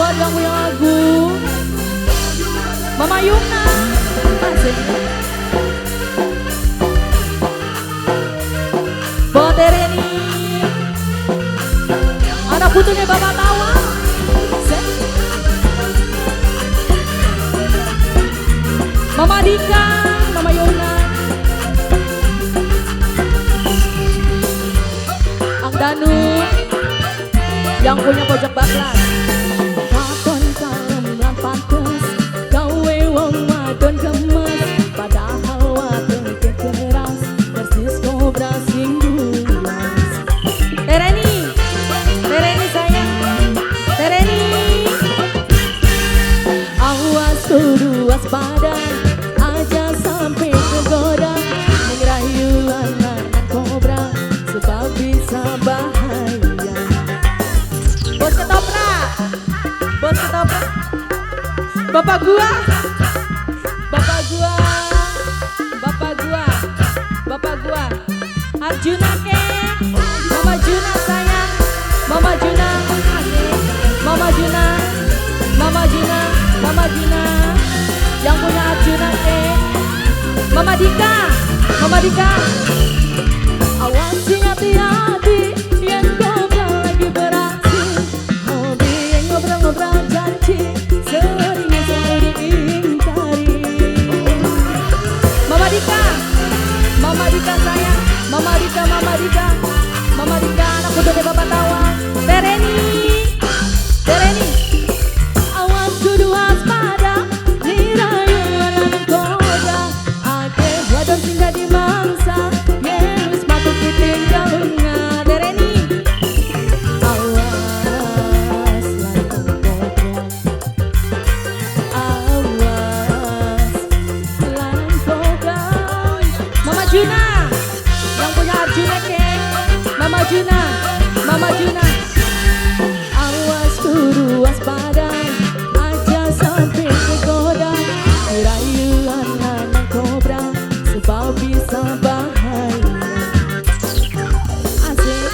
buat yang punya lagu Mama Yuna. Asik. Buat Tereni, anak putunya Bapak Tawa. Mama Dika, Mama Yuna, Ang Danu yang punya pojok baklas. Katon kalem lan pantes gawe wong wadon gemes, padahal wadon keras persis kobra sing dulas. Tereni, Tereni sayang, Tereni, awas kudu waspada aja sampai kegoda ngerayu anak kobra sebab bisa bahaya. Bos ketoprak, bos ketoprak, bapak gua, bapak gua, bapak gua, bapak gua, Arjuna ke, Mama Juna sayang, Mama Juna, Mama Juna, Mama Juna, Mama Juna, yang punya Arjuna ke, Mama Dika, Mama Dika, awas hati-hati yang kobra lagi beraksi, hobi yang ngobrol-ngobrol janji sering selalu diingkari. Mama Dika, Mama Dika sayang, Mama Dika, Mama Dika, Mama Dika, anak putri Bapak Tawa. Tereni, Tereni, awas kudu waspada dirayu anak kobra ake wadon singgah di mangsa yang wis patut ditinggal lunga. Tereni, awas lanang kobra, awas lanang kobra. Mama Juna yang punya Arjuna kek, Mama Juna, Mama Juna, awas kudu waspada aja sampai kegoda dirayu anak kobra sebab bisa bahaya. Asik.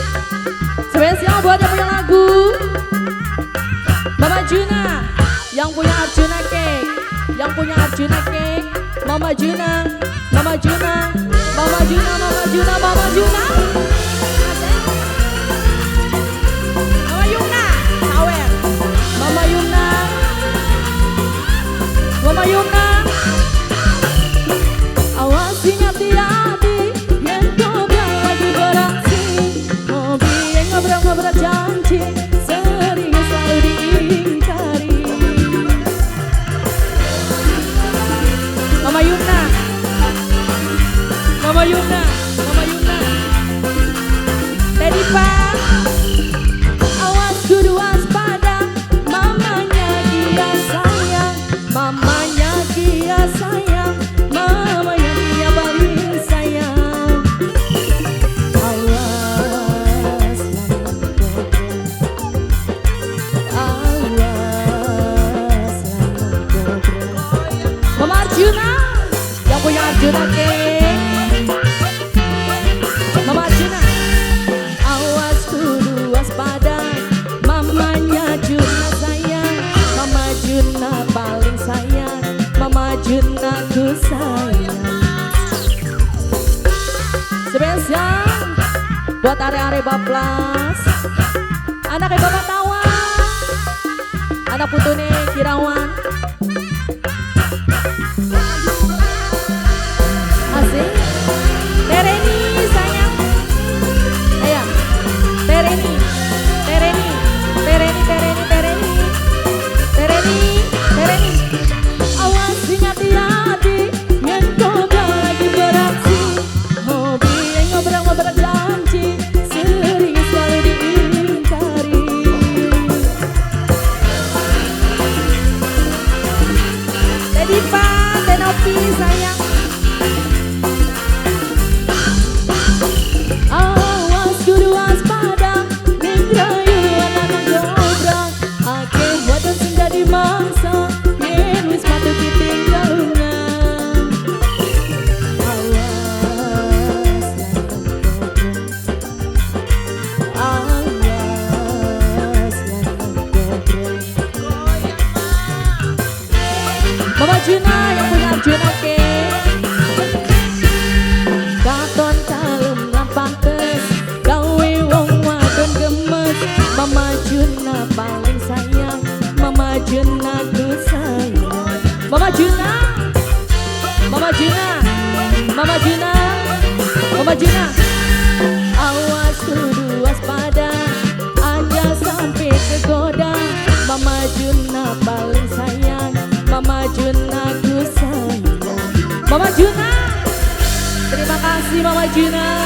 Spesial buat yang punya lagu Mama Juna, yang punya Arjuna cake, yang punya Arjuna cake, Mama Juna, Mama Juna, Mama Juna, Mama Juna, Mama Juna. Mama Yuna, sawer. Mama Yuna, Mama Yuna, awas hati-hati yang kobra lagi beraksi, hobi yang ngobrol-ngobrol janji sering selalu diingkari. Mama Yuna, Mama Yuna, Mama Yuna, Teddy Pak, awas kudu waspada mamanya dia sayang, mamanya dia sayang, mamanya dia paling sayang. Awas lanang kobra, awas lanang kobra. Mama Arjuna, yang punya Arjuna ke, Mama Arjuna, awas kudu waspada mamanya Juna sayang, Mama Juna paling sayang, Mama Juna ku sayang. Spesial buat are-are bablas, anaknya Bapak Tawa, anak putune Kirawan. Asik. Tereni sayang, ayo Tereni, Tereni, Tereni, Tereni, Tereni, Tereni, Tereni, awas hati-hati yang kobra lagi beraksi, hobi yang ngobrol-ngobrol janji sering selalu diingkari. Juna yang punya Arjuna ke. Katon kalem lan pantes gawe wong wadon gemes. Mama Juna paling sayang, Mama Juna ku sayang. Mama Juna, Mama Juna, Mama Juna, Mama Juna. Awas kudu waspada, aja sampai kegoda. Mama Juna paling sayang, Mama Juna ku sayang. Mama Juna, terima kasih Mama Juna.